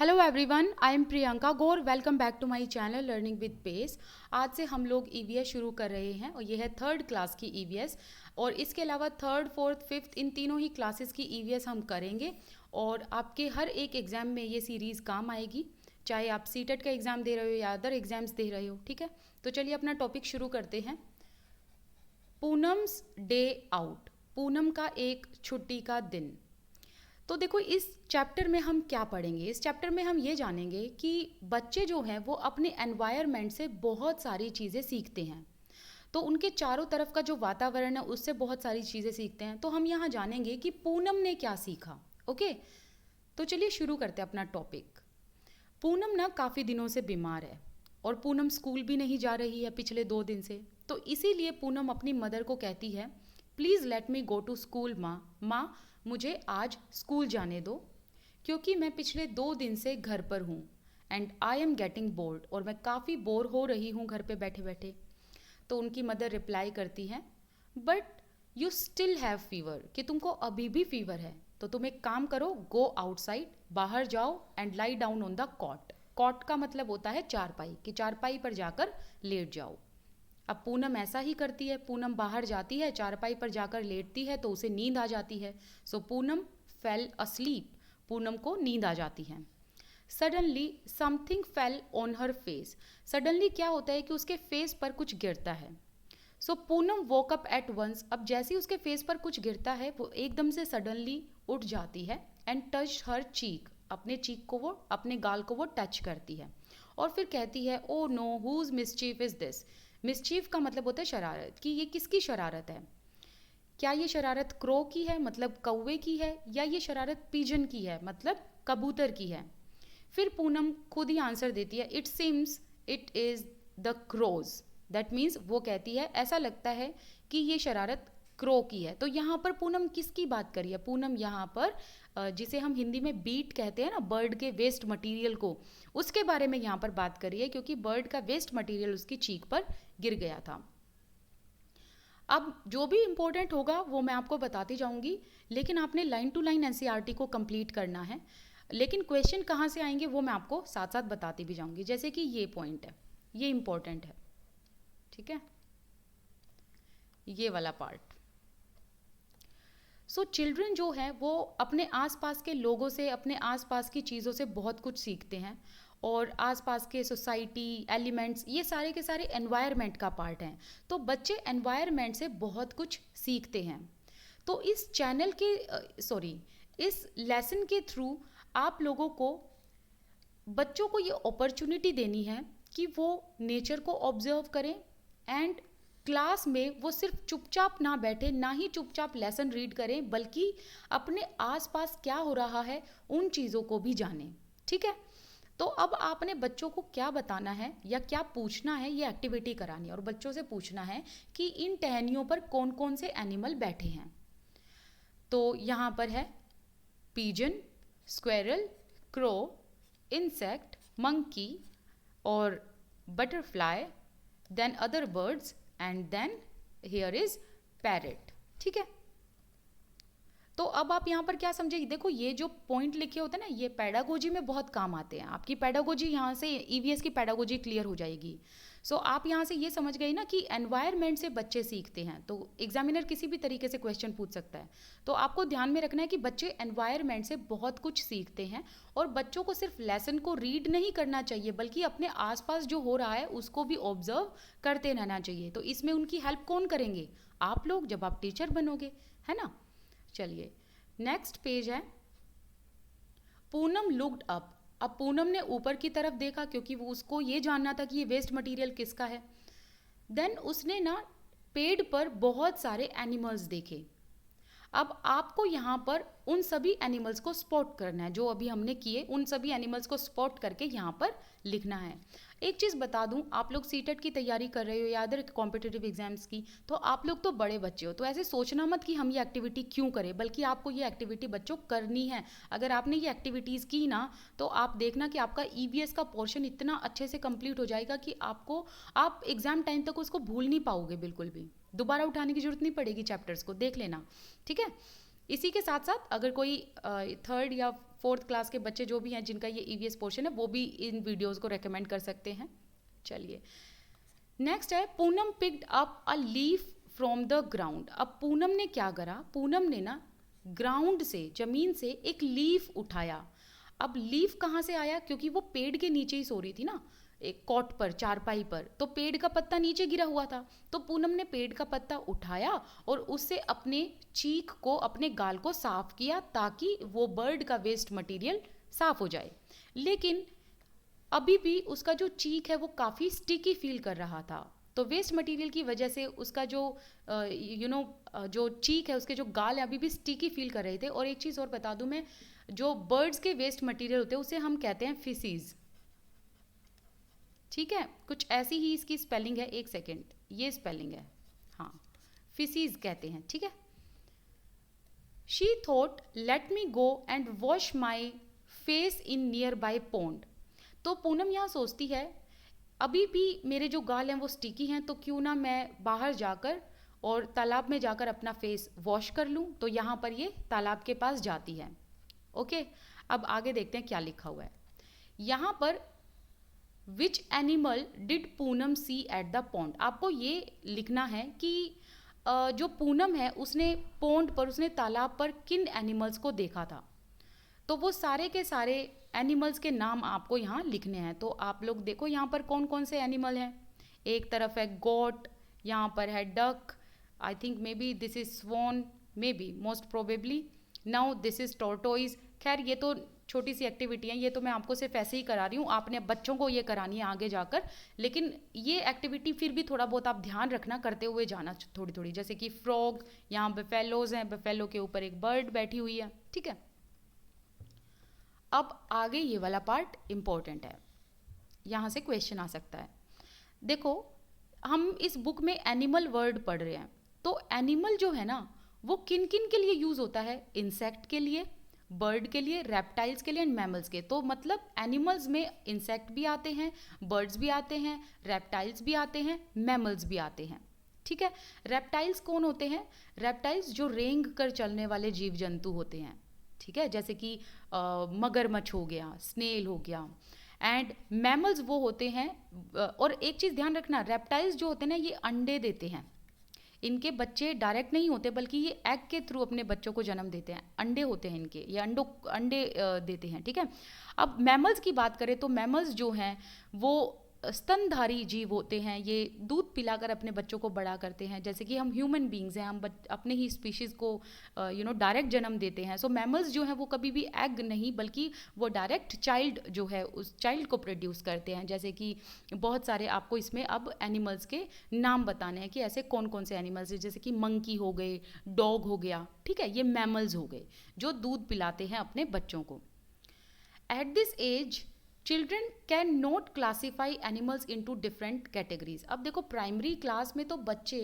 Hello everyone, I am Priyanka Gaur. Welcome back to my channel learning with pace. आज से हम लोग ईवीएस शुरू कर रहे हैं और ये है थर्ड क्लास की ईवीएस। और इसके अलावा थर्ड, फोर्थ, फिफ्थ इन तीनों ही क्लासेस की ईवीएस हम करेंगे और आपके हर एक एग्ज़ाम में ये सीरीज़ काम आएगी, चाहे आप सीटेट का एग्ज़ाम दे रहे हो या अदर एग्ज़ाम्स दे रहे हो। ठीक है, तो चलिए अपना टॉपिक शुरू करते हैं। पूनम्स डे आउट, पूनम का एक छुट्टी का दिन। तो देखो, इस चैप्टर में हम क्या पढ़ेंगे। इस चैप्टर में हम ये जानेंगे कि बच्चे जो हैं वो अपने एनवायरनमेंट से बहुत सारी चीज़ें सीखते हैं। तो उनके चारों तरफ का जो वातावरण है उससे बहुत सारी चीज़ें सीखते हैं। तो हम यहाँ जानेंगे कि पूनम ने क्या सीखा। ओके, तो चलिए शुरू करते हैं अपना टॉपिक। पूनम ना काफ़ी दिनों से बीमार है और पूनम स्कूल भी नहीं जा रही है पिछले 2 दिन से। तो इसीलिए पूनम अपनी मदर को कहती है, please let me go to school माँ, मुझे आज स्कूल जाने दो क्योंकि मैं पिछले 2 दिन से घर पर हूँ and I am getting bored, और मैं काफ़ी बोर हो रही हूँ घर पे बैठे बैठे। तो उनकी मदर रिप्लाई करती है, but you still have fever, कि तुमको अभी भी फीवर है। तो तुम एक काम करो, गो आउटसाइड, बाहर जाओ and lie down on the cot. Cot का मतलब होता है चारपाई, कि चारपाई पर जाकर लेट जाओ। अब पूनम ऐसा ही करती है। पूनम बाहर जाती है, चारपाई पर जाकर लेटती है तो उसे नींद आ जाती है। So Poonam fail asleep, Poonam को नींद आ जाती है। Suddenly something fell on her face, suddenly क्या होता है कि उसके फेस पर कुछ गिरता है। So Poonam woke up at once, अब जैसे ही उसके फेस पर कुछ गिरता है वो एकदम से सडनली उठ जाती है एंड टच हर चीक, अपने चीक को वो, अपने गाल को वो टच करती है और फिर कहती है, oh no, whose mischief is this. Mischief का मतलब होता है शरारत, कि ये किसकी शरारत है। क्या ये शरारत क्रो की है, मतलब कौवे की है, या ये शरारत पिजन की है, मतलब कबूतर की है। फिर पूनम खुद ही आंसर देती है, it seems it is the crows. That means वो कहती है, ऐसा लगता है कि ये शरारत क्रो की है। तो यहाँ पर पूनम किसकी बात करी है? पूनम यहाँ पर जिसे हम हिंदी में बीट कहते हैं ना, बर्ड के वेस्ट मटेरियल को, उसके बारे में यहाँ पर बात करी है, क्योंकि बर्ड का वेस्ट मटेरियल उसकी चीक पर गिर गया था। अब जो भी इम्पोर्टेंट होगा वो मैं आपको बताती जाऊंगी, लेकिन आपने लाइन टू लाइन एनसीईआरटी को कंप्लीट करना है। लेकिन क्वेश्चन कहाँ से आएंगे वो मैं आपको साथ साथ बताती भी जाऊंगी। जैसे कि ये पॉइंट है, ये इम्पोर्टेंट है, ठीक है, ये वाला पार्ट। सो चिल्ड्रन जो है वो अपने आसपास के लोगों से, अपने आसपास की चीज़ों से बहुत कुछ सीखते हैं, और आसपास के सोसाइटी एलिमेंट्स, ये सारे के सारे एनवायरनमेंट का पार्ट हैं। तो बच्चे एनवायरनमेंट से बहुत कुछ सीखते हैं। तो इस चैनल के इस लेसन के थ्रू आप लोगों को, बच्चों को ये अपॉर्चुनिटी देनी है कि वो नेचर को ऑब्जर्व करें एंड क्लास में वो सिर्फ चुपचाप ना बैठे, ना ही चुपचाप लेसन रीड करें, बल्कि अपने आसपास क्या हो रहा है उन चीज़ों को भी जानें। ठीक है, तो अब आपने बच्चों को क्या बताना है या क्या पूछना है, ये एक्टिविटी करानी है और बच्चों से पूछना है कि इन टहनियों पर कौन कौन से एनिमल बैठे हैं। तो यहाँ पर है pigeon, squirrel, crow, insect, monkey और butterfly, then other birds and then here is parrot. ठीक है, तो अब आप यहाँ पर क्या समझेगी? देखो, ये जो पॉइंट लिखे होते हैं ना, ये पेडागोजी में बहुत काम आते हैं। आपकी पेडागोजी यहाँ से, ईवीएस की पेडागोजी क्लियर हो जाएगी। सो आप यहाँ से ये समझ गए ना कि एनवायरनमेंट से बच्चे सीखते हैं। तो एग्जामिनर किसी भी तरीके से क्वेश्चन पूछ सकता है। तो आपको ध्यान में रखना है कि बच्चे एनवायरनमेंट से बहुत कुछ सीखते हैं, और बच्चों को सिर्फ लेसन को रीड नहीं करना चाहिए, बल्कि अपने आसपास जो हो रहा है उसको भी ऑब्जर्व करते रहना चाहिए। तो इसमें उनकी हेल्प कौन करेंगे? आप लोग, जब आप टीचर बनोगे, है ना। चलिए नेक्स्ट पेज है। पूनम लुक्ड अप, अब पूनम ने ऊपर की तरफ देखा क्योंकि वो, उसको ये जानना था कि ये वेस्ट मटेरियल किसका है। देन उसने ना पेड़ पर बहुत सारे एनिमल्स देखे। अब आपको यहाँ पर उन सभी एनिमल्स को स्पॉट करना है जो अभी हमने किए, उन सभी एनिमल्स को स्पॉट करके यहाँ पर लिखना है। एक चीज़ बता दूँ, आप लोग सीटेट की तैयारी कर रहे हो या अदर कॉम्पिटिटिव एग्जाम्स की, तो आप लोग तो बड़े बच्चे हो, तो ऐसे सोचना मत कि हम ये एक्टिविटी क्यों करें, बल्कि आपको ये एक्टिविटी बच्चों करनी है। अगर आपने ये एक्टिविटीज़ की ना, तो आप देखना कि आपका ईवीएस का पोर्शन इतना अच्छे से कंप्लीट हो जाएगा कि आप एग्जाम टाइम तक उसको भूल नहीं पाओगे बिल्कुल भी। दोबारा उठाने की जरूरत नहीं पड़ेगी, चैप्टर्स को देख लेना। ठीक है, इसी के साथ साथ अगर कोई थर्ड या 4th क्लास के बच्चे जो भी हैं जिनका ये ईवीएस पोर्शन है वो भी इन वीडियोस को रेकमेंड कर सकते हैं। चलिए नेक्स्ट है Poonam picked up a leaf from the ground. अब पूनम ने क्या करा, पूनम ने ना ग्राउंड से, जमीन से एक लीफ उठाया। अब लीफ कहाँ से आया, क्योंकि वो पेड़ के नीचे ही सो रही थी ना, एक कॉट पर, चारपाई पर, तो पेड़ का पत्ता नीचे गिरा हुआ था। तो पूनम ने पेड़ का पत्ता उठाया और उससे अपने चीक को, अपने गाल को साफ किया ताकि वो बर्ड का वेस्ट मटेरियल साफ हो जाए। लेकिन अभी भी उसका जो चीक है वो काफ़ी स्टिकी फील कर रहा था। तो वेस्ट मटेरियल की वजह से उसका जो जो चीक है, उसके जो गाल है, अभी भी स्टिकी फील कर रहे थे। और एक चीज़ और बता दूं मैं, जो बर्ड्स के वेस्ट मटेरियल होते हैं उसे हम कहते हैं फिसीज। ठीक है, कुछ ऐसी ही इसकी स्पेलिंग है, एक सेकेंड, ये स्पेलिंग है, हाँ फिसीज कहते हैं। ठीक है, she thought let me go and wash my face in near by pond. तो पूनम यहाँ सोचती है अभी भी मेरे जो गाल हैं वो स्टिकी हैं, तो क्यों ना मैं बाहर जाकर और तालाब में जाकर अपना फेस वॉश कर लूँ। तो यहाँ पर ये तालाब के पास जाती है। ओके, अब आगे देखते हैं क्या लिखा हुआ है यहाँ पर। Which animal did Poonam see at the pond. आपको ये लिखना है कि जो पूनम है उसने पॉन्ड पर, उसने तालाब पर किन एनिमल्स को देखा था। तो वो सारे के सारे एनिमल्स के नाम आपको यहाँ लिखने हैं। तो आप लोग देखो यहाँ पर कौन कौन से एनिमल हैं। एक तरफ है गोट, यहाँ पर है duck, I think may be this is sworn, may be most probably, now this is tortoise. खैर ये तो छोटी सी एक्टिविटी है, ये तो मैं आपको सिर्फ ऐसे ही करा रही हूँ, आपने बच्चों को ये करानी है आगे जाकर। लेकिन ये एक्टिविटी फिर भी थोड़ा बहुत आप ध्यान रखना, करते हुए जाना थोड़ी थोड़ी। जैसे कि फ्रॉग, यहाँ बफेलोज हैं, बफेलो के ऊपर एक बर्ड बैठी हुई है। ठीक है, अब आगे ये वाला पार्ट इम्पोर्टेंट है, यहाँ से क्वेश्चन आ सकता है। देखो हम इस बुक में एनिमल वर्ड पढ़ रहे हैं, तो एनिमल जो है ना वो किन किन के लिए यूज होता है, इंसेक्ट के लिए, बर्ड के लिए, रेप्टाइल्स के लिए एंड मैमल्स के। तो मतलब एनिमल्स में इंसेक्ट भी आते हैं, बर्ड्स भी आते हैं, रेप्टाइल्स भी आते हैं, मैमल्स भी आते हैं। ठीक है, रेप्टाइल्स कौन होते हैं, रेप्टाइल्स जो रेंग कर चलने वाले जीव जंतु होते हैं। ठीक है, जैसे कि मगरमच्छ हो गया, स्नेल हो गया। एंड मैमल्स वो होते हैं, और एक चीज़ ध्यान रखना, रेप्टाइल्स जो होते हैं ना ये अंडे देते हैं, इनके बच्चे डायरेक्ट नहीं होते बल्कि ये एग के थ्रू अपने बच्चों को जन्म देते हैं। अंडे होते हैं इनके, ये अंडे देते हैं। ठीक है, अब मैमल्स की बात करें तो मैमल्स जो हैं वो स्तनधारी जीव होते हैं, ये दूध पिलाकर अपने बच्चों को बड़ा करते हैं। जैसे कि हम ह्यूमन बींग्स हैं, हम अपने ही स्पीशीज़ को डायरेक्ट जन्म देते हैं। सो मैमल्स जो हैं वो कभी भी एग नहीं बल्कि वो डायरेक्ट चाइल्ड जो है उस चाइल्ड को प्रोड्यूस करते हैं। जैसे कि बहुत सारे आपको इसमें अब एनिमल्स के नाम बताने हैं कि ऐसे कौन कौन से एनिमल्स हैं, जैसे कि मंकी हो गए, डॉग हो गया। ठीक है, ये मैमल्स हो गए जो दूध पिलाते हैं अपने बच्चों को। At this age children can not classify animals into different categories. अब देखो प्राइमरी क्लास में तो बच्चे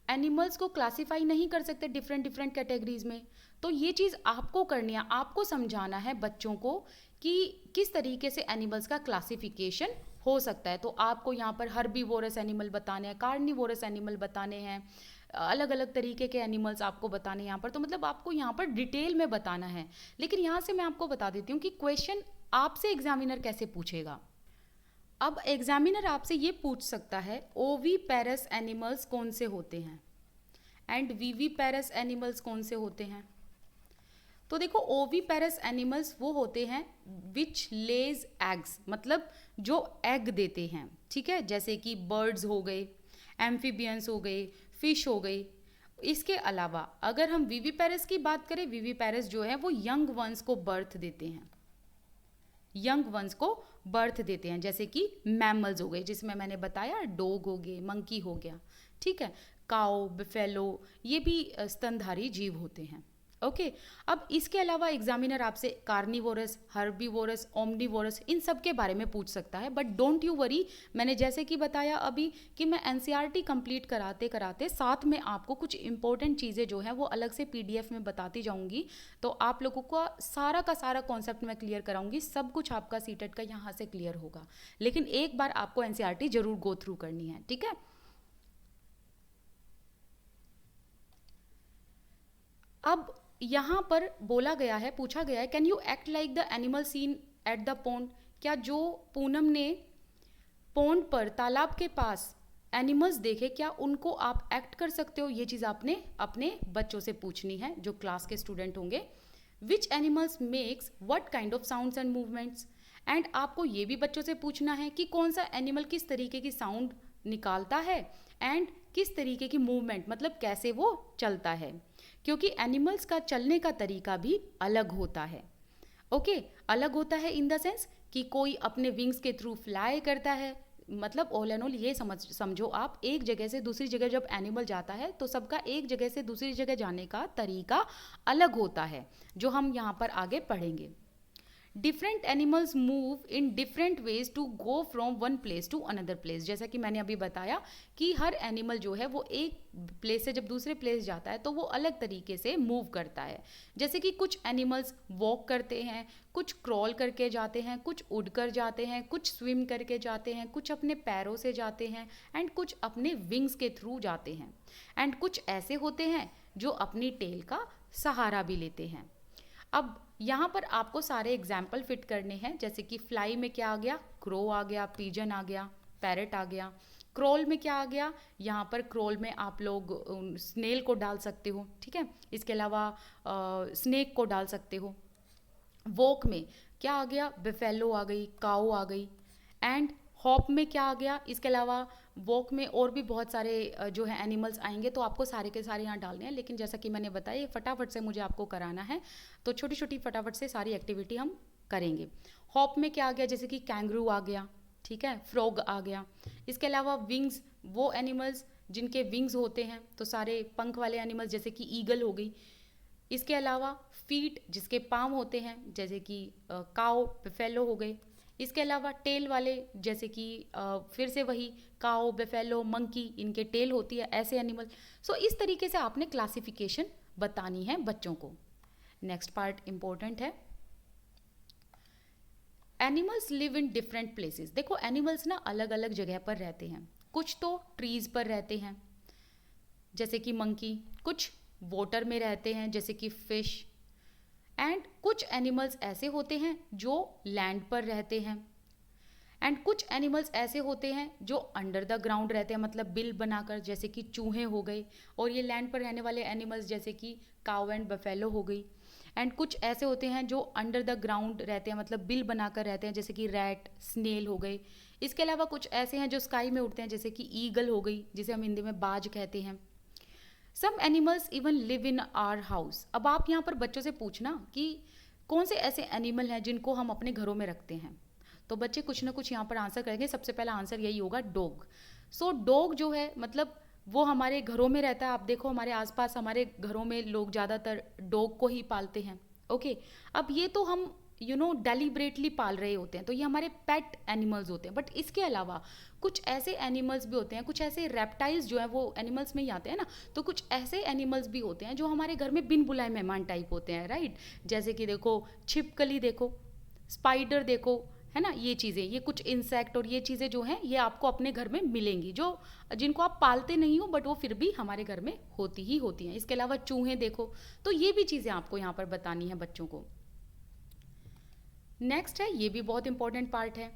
एनिमल्स को क्लासीफाई नहीं कर सकते डिफरेंट डिफरेंट कैटेगरीज में। तो ये चीज़ आपको करनी है, आपको समझाना है बच्चों को कि किस तरीके से एनिमल्स का क्लासिफिकेशन हो सकता है। तो आपको यहाँ पर हर्बीवोरस एनिमल बताने हैं, कार्निवोरस एनिमल बताने हैं, अलग अलग तरीके के एनिमल्स आपको बताने हैं यहाँ पर। तो मतलब आपको यहाँ पर डिटेल में बताना है। लेकिन यहाँ से मैं आपको बता देती हूँ कि क्वेश्चन आपसे एग्जामिनर कैसे पूछेगा। अब एग्जामिनर आपसे ये पूछ सकता है ओवी पैरस एनिमल्स कौन से होते हैं एंड वीवी पैरस एनिमल्स कौन से होते हैं। तो देखो ओवी पैरस एनिमल्स वो होते हैं विच लेज एग्स, मतलब जो एग देते हैं। ठीक है, जैसे कि बर्ड्स हो गए, एम्फीबियंस हो गए, फिश हो गई। इसके अलावा अगर हम वीवी पैरस की बात करें, वीवी पैरस जो है वो यंग वंस को बर्थ देते हैं, यंग वंस को बर्थ देते हैं। जैसे कि मैमल्स हो गए, जिसमें मैंने बताया डॉग हो गए, मंकी हो गया। ठीक है, काऊ, बफेलो, ये भी स्तनधारी जीव होते हैं। ओके, अब इसके अलावा एग्जामिनर आपसे कार्निवोरस, हर्बीवोरस, ओमनिवोरस इन सब के बारे में पूछ सकता है। बट डोंट यू वरी, मैंने जैसे कि बताया अभी कि मैं एनसीईआरटी कंप्लीट कराते कराते साथ में आपको कुछ इंपॉर्टेंट चीज़ें जो हैं वो अलग से पीडीएफ में बताती जाऊंगी। तो आप लोगों का सारा कॉन्सेप्ट मैं क्लियर कराऊंगी, सब कुछ आपका सीटेट का यहाँ से क्लियर होगा। लेकिन एक बार आपको एनसीईआरटी जरूर गो थ्रू करनी है। ठीक है, अब यहाँ पर बोला गया है, पूछा गया है, can you act like the animal seen at the pond? क्या जो पूनम ने पॉन्ड पर, तालाब के पास एनिमल्स देखे, क्या उनको आप एक्ट कर सकते हो? ये चीज़ आपने अपने बच्चों से पूछनी है जो क्लास के स्टूडेंट होंगे. Which animals makes what kind of sounds and movements? And आपको ये भी बच्चों से पूछना है कि कौन सा एनिमल किस तरीके की साउंड निकालता है एंड किस तरीके की मूवमेंट, मतलब कैसे वो चलता है, क्योंकि एनिमल्स का चलने का तरीका भी अलग होता है. ओके, अलग होता है इन द सेंस कि कोई अपने विंग्स के थ्रू फ्लाई करता है, मतलब ऑल एंड ऑल ये समझो आप, एक जगह से दूसरी जगह जब एनिमल जाता है तो सबका एक जगह से दूसरी जगह जाने का तरीका अलग होता है, जो हम यहाँ पर आगे पढ़ेंगे. Different animals move in different ways to go from one place to another place. जैसा कि मैंने अभी बताया कि हर एनिमल जो है वो एक प्लेस से जब दूसरे प्लेस जाता है तो वो अलग तरीके से मूव करता है. जैसे कि कुछ एनिमल्स वॉक करते हैं, कुछ क्रॉल करके जाते हैं, कुछ उड़ कर जाते हैं, कुछ स्विम करके जाते हैं, कुछ अपने पैरों से जाते हैं एंड कुछ अपने विंग्स के थ्रू जाते हैं, एंड कुछ ऐसे होते हैं जो अपनी टेल का सहारा भी लेते हैं. अब यहाँ पर आपको सारे एग्जाम्पल फिट करने हैं. जैसे कि फ्लाई में क्या आ गया? क्रो आ गया, पिजन आ गया, पैरट आ गया. क्रोल में क्या आ गया? यहाँ पर क्रोल में आप लोग स्नेल को डाल सकते हो, ठीक है. इसके अलावा स्नेक को डाल सकते हो. वॉक में क्या आ गया? बिफेलो आ गई, काऊ आ गई. एंड हॉप में क्या आ गया? इसके अलावा वॉक में और भी बहुत सारे जो है एनिमल्स आएंगे, तो आपको सारे के सारे यहाँ डालने हैं. लेकिन जैसा कि मैंने बताया, ये फटाफट से मुझे आपको कराना है, तो छोटी छोटी फटाफट से सारी एक्टिविटी हम करेंगे. हॉप में क्या आ गया? जैसे कि कैंगरू आ गया, ठीक है, फ्रॉग आ गया. इसके अलावा विंग्स, वो एनिमल्स जिनके विंग्स होते हैं, तो सारे पंख वाले एनिमल्स जैसे कि ईगल हो गई. इसके अलावा फीट, जिसके पाँव होते हैं, जैसे कि काऊ, बिफेलो हो गए. इसके अलावा टेल वाले, जैसे कि फिर से वही काऊ, बेफेलो, मंकी, इनके टेल होती है, ऐसे एनिमल. सो इस तरीके से आपने क्लासिफिकेशन बतानी है बच्चों को. नेक्स्ट पार्ट इंपॉर्टेंट है. Animals live in different places. देखो एनिमल्स ना अलग अलग जगह पर रहते हैं. कुछ तो ट्रीज पर रहते हैं जैसे कि मंकी, कुछ वाटर में रहते हैं जैसे कि फिश, एंड कुछ एनिमल्स ऐसे होते हैं जो लैंड पर रहते हैं, एंड कुछ एनिमल्स ऐसे होते हैं जो अंडर द ग्राउंड रहते हैं, मतलब बिल बनाकर, जैसे कि चूहे हो गए. और ये लैंड पर रहने वाले एनिमल्स जैसे कि काऊ एंड बफेलो हो गई. एंड कुछ ऐसे होते हैं जो अंडर द ग्राउंड रहते हैं, मतलब बिल बनाकर रहते हैं, जैसे कि रैट, स्नेल हो गए. इसके अलावा कुछ ऐसे हैं जो स्काई में उड़ते हैं, जैसे कि ईगल हो गई, जिसे हम हिंदी में बाज कहते हैं. Some animals even live in our house. अब आप यहाँ पर बच्चों से पूछना कि कौन से ऐसे एनिमल हैं जिनको हम अपने घरों में रखते हैं, तो बच्चे कुछ ना कुछ यहाँ पर आंसर करेंगे. सबसे पहला आंसर यही होगा, डॉग. सो डॉग जो है, मतलब वो हमारे घरों में रहता है. आप देखो हमारे आसपास, हमारे घरों में लोग ज़्यादातर डॉग को ही पालते हैं. ओके, अब ये तो हम डेलिब्रेटली पाल रहे होते हैं, तो ये हमारे पेट एनिमल्स होते हैं. बट इसके अलावा कुछ ऐसे एनिमल्स भी होते हैं, कुछ ऐसे रेप्टाइल्स जो हैं वो एनिमल्स में ही आते हैं ना, तो कुछ ऐसे एनिमल्स भी होते हैं जो हमारे घर में बिन बुलाए मेहमान टाइप होते हैं, राइट. जैसे कि देखो छिपकली, देखो स्पाइडर, देखो, है ना, ये चीज़ें, ये कुछ इंसेक्ट और ये चीज़ें जो हैं ये आपको अपने घर में मिलेंगी, जो जिनको आप पालते नहीं हो बट वो फिर भी हमारे घर में होती ही होती हैं. इसके अलावा चूहे देखो, तो ये भी चीज़ें आपको यहाँ पर बतानी है बच्चों को. नेक्स्ट है, ये भी बहुत इंपॉर्टेंट पार्ट है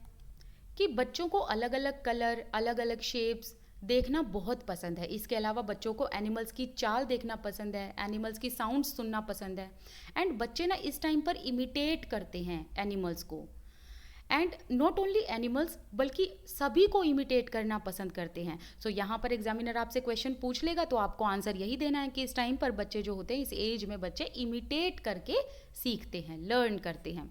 कि बच्चों को अलग अलग कलर, अलग अलग शेप्स देखना बहुत पसंद है. इसके अलावा बच्चों को एनिमल्स की चाल देखना पसंद है, एनिमल्स की साउंड सुनना पसंद है. एंड बच्चे ना इस टाइम पर इमिटेट करते हैं एनिमल्स को. एंड नॉट ओनली एनिमल्स, बल्कि सभी को इमिटेट करना पसंद करते हैं. सो यहाँ पर एग्जामिनर आपसे क्वेश्चन पूछ लेगा तो आपको आंसर यही देना है कि इस टाइम पर बच्चे जो होते हैं, इस एज में बच्चे इमिटेट करके सीखते हैं, लर्न करते हैं.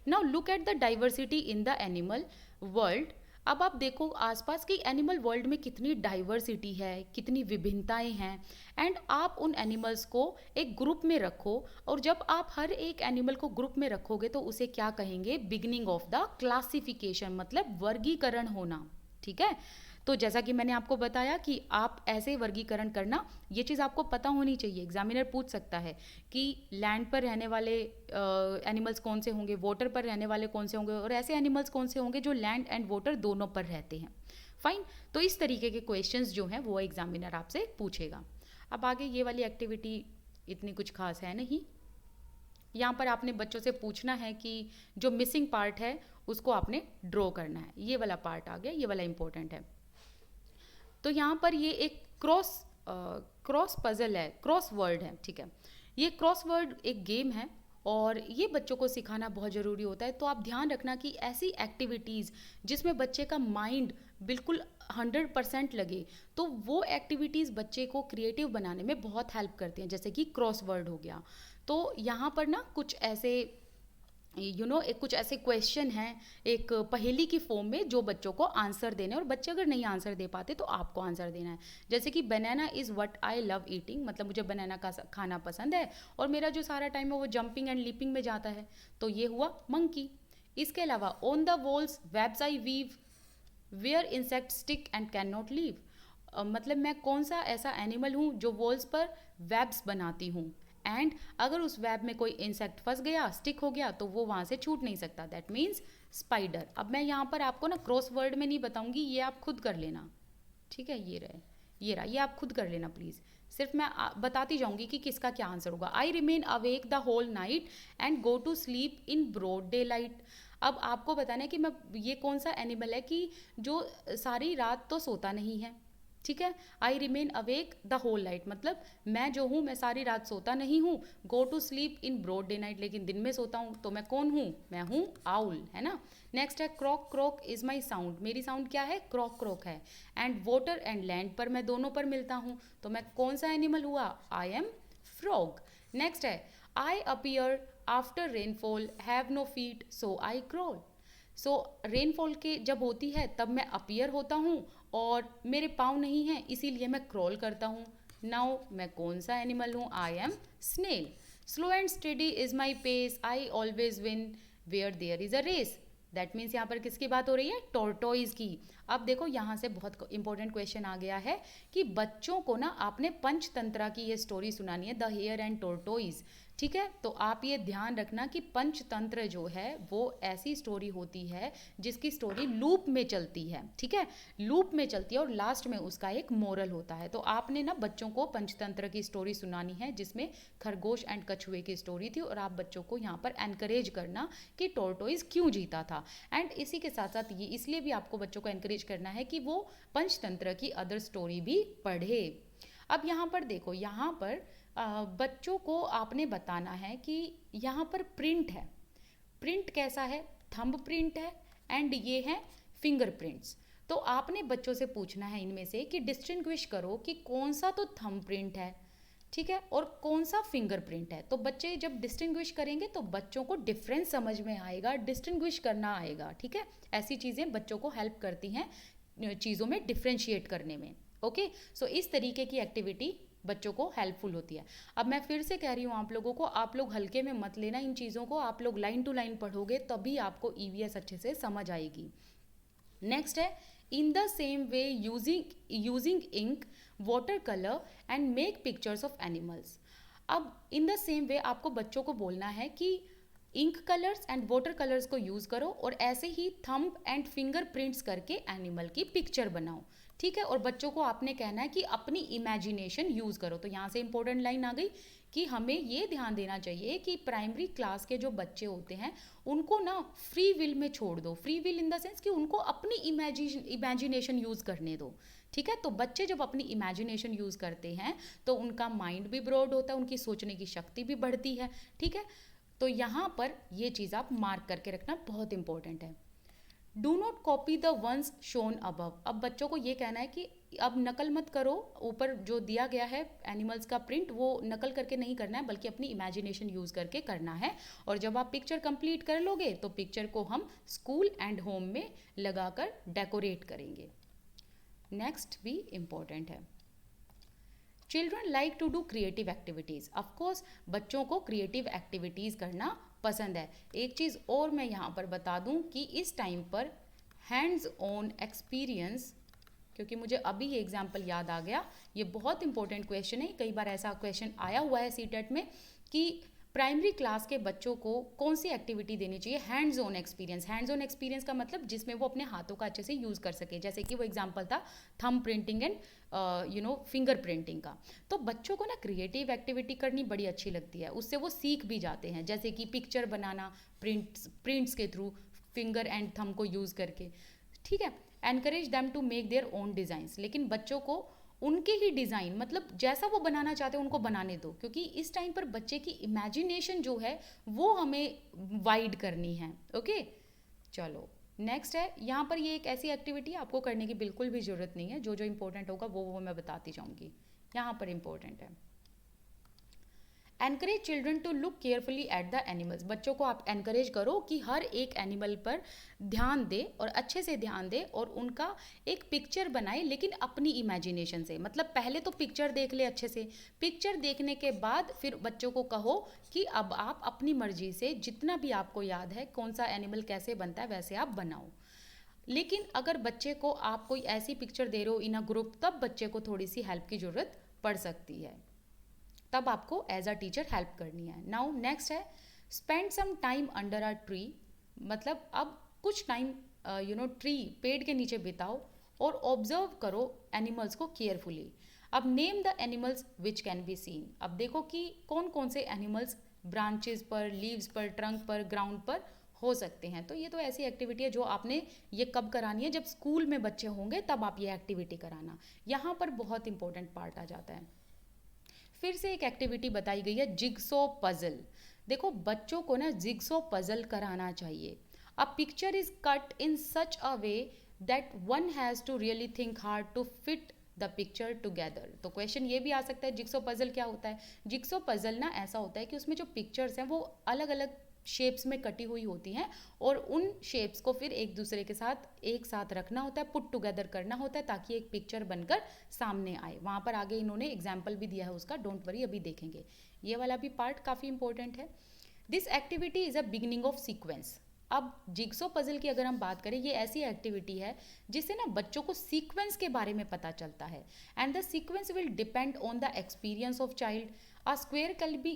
Now look at the diversity in the animal world. अब आप देखो आसपास की एनिमल वर्ल्ड में कितनी डाइवर्सिटी है, कितनी विभिन्नताएं हैं. एंड आप उन एनिमल्स को एक ग्रुप में रखो, और जब आप हर एक एनिमल को ग्रुप में रखोगे तो उसे क्या कहेंगे? बिगिनिंग ऑफ द क्लासिफिकेशन, मतलब वर्गीकरण होना. ठीक है, तो जैसा कि मैंने आपको बताया कि आप ऐसे वर्गीकरण करना, ये चीज़ आपको पता होनी चाहिए. एग्जामिनर पूछ सकता है कि लैंड पर रहने वाले एनिमल्स कौन से होंगे, वाटर पर रहने वाले कौन से होंगे, और ऐसे एनिमल्स कौन से होंगे जो लैंड एंड वाटर दोनों पर रहते हैं. फाइन, तो इस तरीके के क्वेश्चंस जो हैं वो एग्जामिनर आपसे पूछेगा. अब आगे ये वाली एक्टिविटी इतनी कुछ खास है नहीं, यहाँ पर आपने बच्चों से पूछना है कि जो मिसिंग पार्ट है उसको आपने ड्रॉ करना है, ये वाला पार्ट आ गया, ये वाला इंपॉर्टेंट है। तो यहाँ पर ये एक क्रॉस पजल है, क्रॉस वर्ड है, ठीक है। ये क्रॉस वर्ड एक गेम है और ये बच्चों को सिखाना बहुत ज़रूरी होता है। तो आप ध्यान रखना कि ऐसी एक्टिविटीज़ जिसमें बच्चे का माइंड बिल्कुल 100% लगे, तो वो एक्टिविटीज़ बच्चे को क्रिएटिव बनाने में बहुत हेल्प करती हैं, जैसे कि क्रॉस वर्ड हो गया। तो यहाँ पर ना कुछ ऐसे एक कुछ ऐसे क्वेश्चन हैं एक पहेली की फॉर्म में जो बच्चों को आंसर देने, और बच्चे अगर नहीं आंसर दे पाते तो आपको आंसर देना है। जैसे कि banana is what I love eating, मतलब मुझे बनाना का खाना पसंद है और मेरा जो सारा टाइम है वो जंपिंग एंड लीपिंग में जाता है, तो ये हुआ मंकी। इसके अलावा on the walls webs I weave where insect stick and can not leave, मतलब मैं कौन सा ऐसा एनिमल हूँ जो वॉल्स पर वेब्स बनाती हूँ, एंड अगर उस वेब में कोई इंसेक्ट फंस गया, स्टिक हो गया, तो वो वहाँ से छूट नहीं सकता, दैट मीन्स स्पाइडर। अब मैं यहाँ पर आपको ना क्रॉस वर्ड में नहीं बताऊंगी, ये आप खुद कर लेना, ठीक है। ये रहा, ये आप खुद कर लेना प्लीज़। सिर्फ मैं बताती जाऊंगी कि किसका क्या आंसर होगा। I remain awake the whole night and go to sleep in broad daylight. अब आपको बताना है कि मैं ये कौन सा एनिमल है कि जो सारी रात तो सोता नहीं है, ठीक है। I remain awake the whole night, मतलब मैं जो हूँ मैं सारी रात सोता नहीं हूँ। Go to sleep in broad day night, लेकिन दिन में सोता हूँ, तो मैं कौन हूँ, मैं हूँ आउल, है ना। नेक्स्ट है क्रॉक क्रॉक इज माई साउंड, मेरी साउंड क्या है, क्रॉक क्रॉक है। एंड वाटर एंड लैंड पर मैं दोनों पर मिलता हूँ, तो मैं कौन सा एनिमल हुआ, आई एम फ्रॉग। नेक्स्ट है I appear after rainfall have no feet so I crawl. So rainfall के जब होती है तब मैं अपीयर होता हूँ और मेरे पाँव नहीं हैं, इसीलिए मैं क्रॉल करता हूँ। नाउ मैं कौन सा एनिमल हूँ, I am snail. Slow and steady is my pace I always win where there is a race, that means यहाँ पर किसकी बात हो रही है, टॉर्टोइज की। अब देखो यहाँ से बहुत इंपॉर्टेंट क्वेश्चन आ गया है कि बच्चों को ना आपने पंचतंत्रा की ये स्टोरी सुनानी है, द हेयर एंड टॉर्टोइज, ठीक है। तो आप ये ध्यान रखना कि पंचतंत्र जो है वो ऐसी स्टोरी होती है जिसकी स्टोरी लूप में चलती है, ठीक है, लूप में चलती है और लास्ट में उसका एक मोरल होता है। तो आपने ना बच्चों को पंचतंत्र की स्टोरी सुनानी है जिसमें खरगोश एंड कछुए की स्टोरी थी, और आप बच्चों को यहाँ पर एनकरेज करना कि टॉर्टोइज क्यों जीता था। एंड इसी के साथ साथ ये इसलिए भी आपको बच्चों को एनकरेज करना है कि वो पंचतंत्र की अदर स्टोरी भी पढ़े। अब यहाँ पर देखो, यहाँ पर बच्चों को आपने बताना है कि यहाँ पर प्रिंट है, प्रिंट कैसा है, थंब प्रिंट है एंड ये है फिंगर प्रिंट्स। तो आपने बच्चों से पूछना है इनमें से कि डिस्टिंग्विश करो कि कौन सा तो थंब प्रिंट है, ठीक है, और कौन सा फिंगर प्रिंट है। तो बच्चे जब डिस्टिंग्विश करेंगे तो बच्चों को डिफरेंस समझ में आएगा, डिस्टिंग्विश करना आएगा, ठीक है। ऐसी चीज़ें बच्चों को हेल्प करती हैं चीज़ों में डिफ्रेंशिएट करने में, ओके। सो इस तरीके की एक्टिविटी बच्चों को हेल्पफुल होती है। अब मैं फिर से कह रही हूँ आप लोगों को, आप लोग हल्के में मत लेना इन चीज़ों को, आप लोग लाइन टू लाइन पढ़ोगे तभी आपको ईवीएस अच्छे से समझ आएगी। नेक्स्ट है in the same way using ink water colour and make pictures of animals. अब इन द सेम वे आपको बच्चों को बोलना है कि ink colours and water colours को यूज़ करो और ऐसे ही थंब एंड फिंगर प्रिंट्स करके एनिमल की पिक्चर बनाओ, ठीक है। और बच्चों को आपने कहना है कि अपनी इमेजिनेशन यूज़ करो। तो यहाँ से इंपॉर्टेंट लाइन आ गई कि हमें ये ध्यान देना चाहिए कि प्राइमरी क्लास के जो बच्चे होते हैं उनको ना फ्री विल में छोड़ दो, free will in the sense कि उनको अपनी इमेजिनेशन यूज़ करने दो, ठीक है। तो बच्चे जब अपनी इमेजिनेशन यूज़ करते हैं तो उनका माइंड भी ब्रॉड होता है, उनकी सोचने की शक्ति भी बढ़ती है, ठीक है। तो यहाँ पर ये चीज़ आप मार्क करके रखना बहुत इंपॉर्टेंट है। Do not copy the ones shown above. अब बच्चों को ये कहना है कि अब नकल मत करो, ऊपर जो दिया गया है एनिमल्स का प्रिंट वो नकल करके नहीं करना है बल्कि अपनी इमेजिनेशन यूज़ करके करना है। और जब आप पिक्चर कंप्लीट कर लोगे तो पिक्चर को हम स्कूल एंड होम में लगाकर डेकोरेट करेंगे। नेक्स्ट भी इम्पॉर्टेंट है, children like to do creative activities. Of course बच्चों को क्रिएटिव एक्टिविटीज़ करना पसंद है। एक चीज़ और मैं यहाँ पर बता दूँ कि इस टाइम पर हैंड्स ऑन एक्सपीरियंस, क्योंकि मुझे अभी ये एग्जाम्पल याद आ गया, ये बहुत इंपॉर्टेंट क्वेश्चन है, कई बार ऐसा क्वेश्चन आया हुआ है सीटेट में कि प्राइमरी क्लास के बच्चों को कौन सी एक्टिविटी देनी चाहिए? Hands on experience. Hands on experience का मतलब जिसमें वो अपने हाथों का अच्छे से यूज़ कर सके, जैसे कि वो एग्जांपल था thumb printing and finger printing का। तो बच्चों को ना क्रिएटिव एक्टिविटी करनी बड़ी अच्छी लगती है, उससे वो सीख भी जाते हैं, जैसे कि पिक्चर बनाना प्रिंट्स के थ्रू, फिंगर एंड थंब को यूज़ करके, ठीक है। Encourage them to make their own designs, लेकिन बच्चों को उनके ही डिज़ाइन, मतलब जैसा वो बनाना चाहते हैं उनको बनाने दो, क्योंकि इस टाइम पर बच्चे की इमेजिनेशन जो है वो हमें वाइड करनी है। ओके, चलो नेक्स्ट है, यहाँ पर ये एक ऐसी एक्टिविटी आपको करने की बिल्कुल भी ज़रूरत नहीं है, जो जो इंपॉर्टेंट होगा वो मैं बताती जाऊँगी। यहाँ पर इंपॉर्टेंट है, encourage children to look carefully at the animals. बच्चों को आप एनकरेज करो कि हर एक एनिमल पर ध्यान दे और अच्छे से ध्यान दे और उनका एक पिक्चर बनाए, लेकिन अपनी इमेजिनेशन से। मतलब पहले तो पिक्चर देख ले अच्छे से, पिक्चर देखने के बाद फिर बच्चों को कहो कि अब आप अपनी मर्जी से जितना भी आपको याद है कौन सा एनिमल कैसे बनता है वैसे आप बनाओ। लेकिन अगर बच्चे को आप कोई ऐसी पिक्चर दे रहे हो इन अ ग्रुप, तब बच्चे को थोड़ी सी हेल्प की ज़रूरत पड़ सकती है, तब आपको एज अ टीचर हेल्प करनी है। नाउ नेक्स्ट है, spend some time under a tree. मतलब अब कुछ टाइम ट्री, पेड़ के नीचे बिताओ और ऑब्जर्व करो एनिमल्स को केयरफुली। अब name the animals which can be seen. अब देखो कि कौन कौन से एनिमल्स ब्रांचेस पर, लीव्स पर, ट्रंक पर, ग्राउंड पर हो सकते हैं। तो ये तो ऐसी एक्टिविटी है जो आपने ये कब करानी है, जब स्कूल में बच्चे होंगे तब आप ये एक्टिविटी कराना। यहाँ पर बहुत इंपॉर्टेंट पार्ट आ जाता है। फिर से एक एक्टिविटी बताई गई है, जिगसो पजल। देखो बच्चों को ना जिगसो पजल कराना चाहिए। A picture is cut in such a way that one has to really think hard to fit the picture together. तो क्वेश्चन ये भी आ सकता है, जिगसो पजल क्या होता है? जिगसो पजल ना ऐसा होता है कि उसमें जो पिक्चर्स हैं वो अलग अलग शेप्स में कटी हुई होती हैं और उन शेप्स को फिर एक दूसरे के साथ एक साथ रखना होता है, पुट टुगेदर करना होता है, ताकि एक पिक्चर बनकर सामने आए। वहाँ पर आगे इन्होंने एग्जाम्पल भी दिया है उसका, डोंट वरी अभी देखेंगे। ये वाला भी पार्ट काफ़ी इंपॉर्टेंट है। This activity is a beginning of sequence. अब जिग्सो पजल की अगर हम बात करें, ये ऐसी एक्टिविटी है जिससे ना बच्चों को सीक्वेंस के बारे में पता चलता है, and the sequence will depend on the experience of child. A square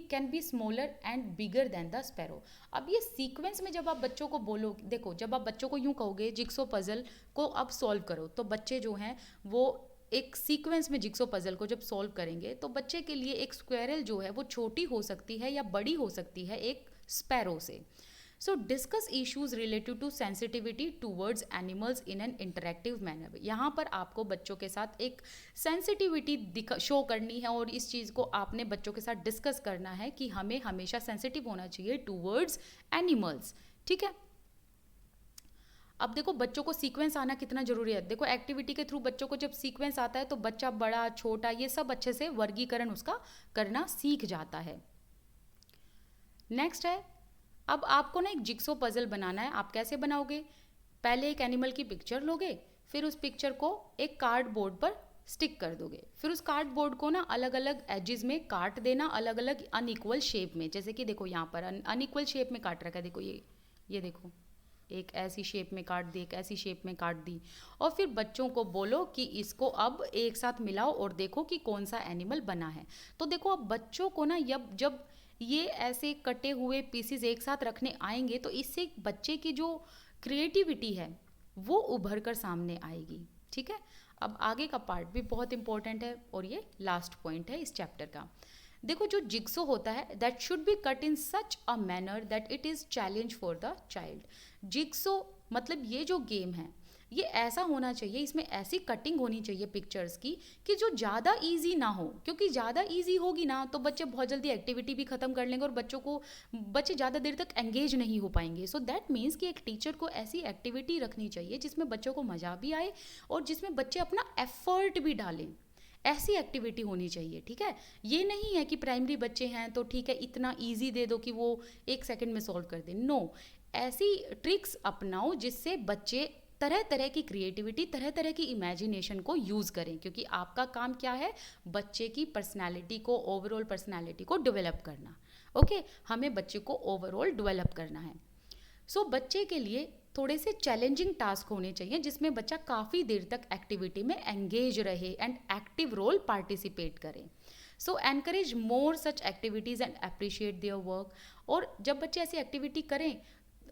can be smaller and bigger than the sparrow. अब ये सीक्वेंस में जब आप बच्चों को बोलो, देखो जब आप बच्चों को यूँ कहोगे जिग्सो पजल को अब सॉल्व करो, तो बच्चे जो हैं वो एक सीक्वेंस में जिग्सो पजल को जब सॉल्व करेंगे तो बच्चे के लिए एक स्क्वेरल जो है वो छोटी हो सकती है या बड़ी हो सकती है एक स्पैरो से। So discuss issues related to sensitivity towards animals in an interactive manner. यहाँ पर आपको बच्चों के साथ एक सेंसिटिविटी शो करनी है और इस चीज़ को आपने बच्चों के साथ डिस्कस करना है कि हमें हमेशा सेंसिटिव होना चाहिए टूवर्ड्स एनिमल्स, ठीक है। अब देखो बच्चों को सीक्वेंस आना कितना जरूरी है। देखो एक्टिविटी के थ्रू बच्चों को जब सीक्वेंस आता है तो बच्चा बड़ा छोटा ये सब अच्छे से वर्गीकरण उसका करना सीख जाता है। नेक्स्ट है, अब आपको ना एक जिग्सो पजल बनाना है। आप कैसे बनाओगे? पहले एक एनिमल की पिक्चर लोगे, फिर उस पिक्चर को एक कार्डबोर्ड पर स्टिक कर दोगे, फिर उस कार्डबोर्ड को ना अलग अलग एजेस में काट देना, अलग अलग अनइक्वल शेप में। जैसे कि देखो यहाँ पर अनइक्वल शेप में काट रखा है, देखो ये देखो एक ऐसी शेप में काट दी, एक ऐसी शेप में काट दी, और फिर बच्चों को बोलो कि इसको अब एक साथ मिलाओ और देखो कि कौन सा एनिमल बना है। तो देखो अब बच्चों को ना जब ये ऐसे कटे हुए पीसेस एक साथ रखने आएंगे तो इससे बच्चे की जो क्रिएटिविटी है वो उभर कर सामने आएगी, ठीक है। अब आगे का पार्ट भी बहुत इंपॉर्टेंट है और ये लास्ट पॉइंट है इस चैप्टर का। देखो जो जिग्सो होता है that should be cut in such a manner that it is challenge for the child. Jigsaw मतलब ये जो गेम है ये ऐसा होना चाहिए, इसमें ऐसी कटिंग होनी चाहिए पिक्चर्स की कि जो ज़्यादा इजी ना हो, क्योंकि ज़्यादा इजी होगी ना तो बच्चे बहुत जल्दी एक्टिविटी भी ख़त्म कर लेंगे और बच्चे ज़्यादा देर तक एंगेज नहीं हो पाएंगे। सो दैट मीन्स कि एक टीचर को ऐसी एक्टिविटी रखनी चाहिए जिसमें बच्चों को मज़ा भी आए और जिसमें बच्चे अपना एफर्ट भी डालें। ऐसी एक्टिविटी होनी चाहिए, ठीक है। ये नहीं है कि प्राइमरी बच्चे हैं तो ठीक है इतना इजी दे दो कि वो एक सेकंड में सॉल्व कर दें। नो, ऐसी ट्रिक्स अपनाओ जिससे बच्चे तरह तरह की क्रिएटिविटी, तरह तरह की इमेजिनेशन को यूज़ करें, क्योंकि आपका काम क्या है? बच्चे की पर्सनैलिटी को, ओवरऑल पर्सनैलिटी को डेवलप करना। ओके, हमें बच्चे को ओवरऑल डेवलप करना है। सो बच्चे के लिए थोड़े से चैलेंजिंग टास्क होने चाहिए जिसमें बच्चा काफ़ी देर तक एक्टिविटी में एंगेज रहे एंड एक्टिव रोल पार्टिसिपेट करे। So encourage more such activities and appreciate their work. और जब बच्चे ऐसी एक्टिविटी करें,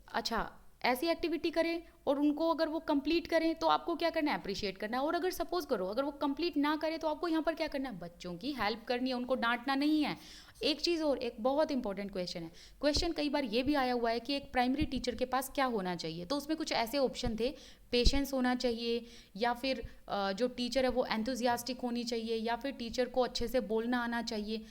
अच्छा ऐसी एक्टिविटी करें और उनको अगर वो कंप्लीट करें तो आपको क्या करना है, अप्रिशिएट करना है। और अगर सपोज करो अगर वो कंप्लीट ना करें तो आपको यहाँ पर क्या करना है, बच्चों की हेल्प करनी है, उनको डांटना नहीं है। एक चीज़ और, एक बहुत इंपॉर्टेंट क्वेश्चन है, क्वेश्चन कई बार ये भी आया हुआ है कि एक प्राइमरी टीचर के पास क्या होना चाहिए, तो उसमें कुछ ऐसे ऑप्शन थे, पेशेंस होना चाहिए, या फिर जो टीचर है वो एंथुजियास्टिक होनी चाहिए, या फिर टीचर को अच्छे से बोलना आना चाहिए।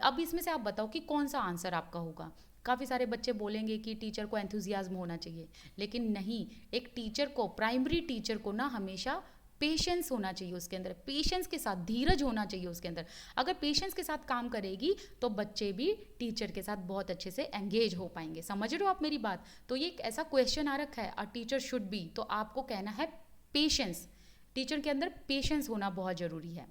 अब इसमें से आप बताओ कि कौन सा आंसर आपका होगा। काफ़ी सारे बच्चे बोलेंगे कि टीचर को एंथुजियाज्म होना चाहिए, लेकिन नहीं, एक टीचर को, प्राइमरी टीचर को ना हमेशा पेशेंस होना चाहिए उसके अंदर, पेशेंस के साथ धीरज होना चाहिए उसके अंदर। अगर पेशेंस के साथ काम करेगी तो बच्चे भी टीचर के साथ बहुत अच्छे से एंगेज हो पाएंगे। समझ रहे हो आप मेरी बात? तो ये एक ऐसा क्वेश्चन आ रखा है, अ टीचर शुड बी, तो आपको कहना है पेशेंस, टीचर के अंदर पेशेंस होना बहुत ज़रूरी है,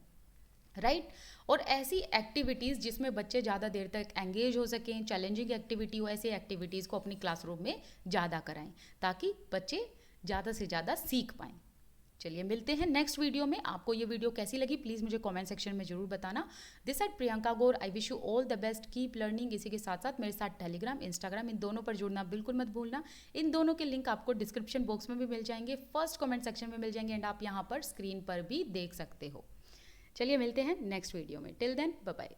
राइट। और ऐसी एक्टिविटीज़ जिसमें बच्चे ज़्यादा देर तक एंगेज हो सकें, चैलेंजिंग एक्टिविटी हो, ऐसी एक्टिविटीज़ को अपनी क्लासरूम में ज़्यादा कराएं ताकि बच्चे ज़्यादा से ज़्यादा सीख पाएं। चलिए मिलते हैं नेक्स्ट वीडियो में। आपको ये वीडियो कैसी लगी प्लीज़ मुझे कमेंट सेक्शन में ज़रूर बताना। This eight Priyanka Gaur, I wish you all the best, keep learning. इसी के साथ साथ मेरे साथ टेलीग्राम, इंस्टाग्राम, इन दोनों पर जुड़ना बिल्कुल मत भूलना। इन दोनों के लिंक आपको डिस्क्रिप्शन बॉक्स में भी मिल जाएंगे, फर्स्ट कमेंट सेक्शन में मिल जाएंगे, एंड आप यहाँ पर स्क्रीन पर भी देख सकते हो। चलिए मिलते हैं नेक्स्ट वीडियो में। Till then bye bye.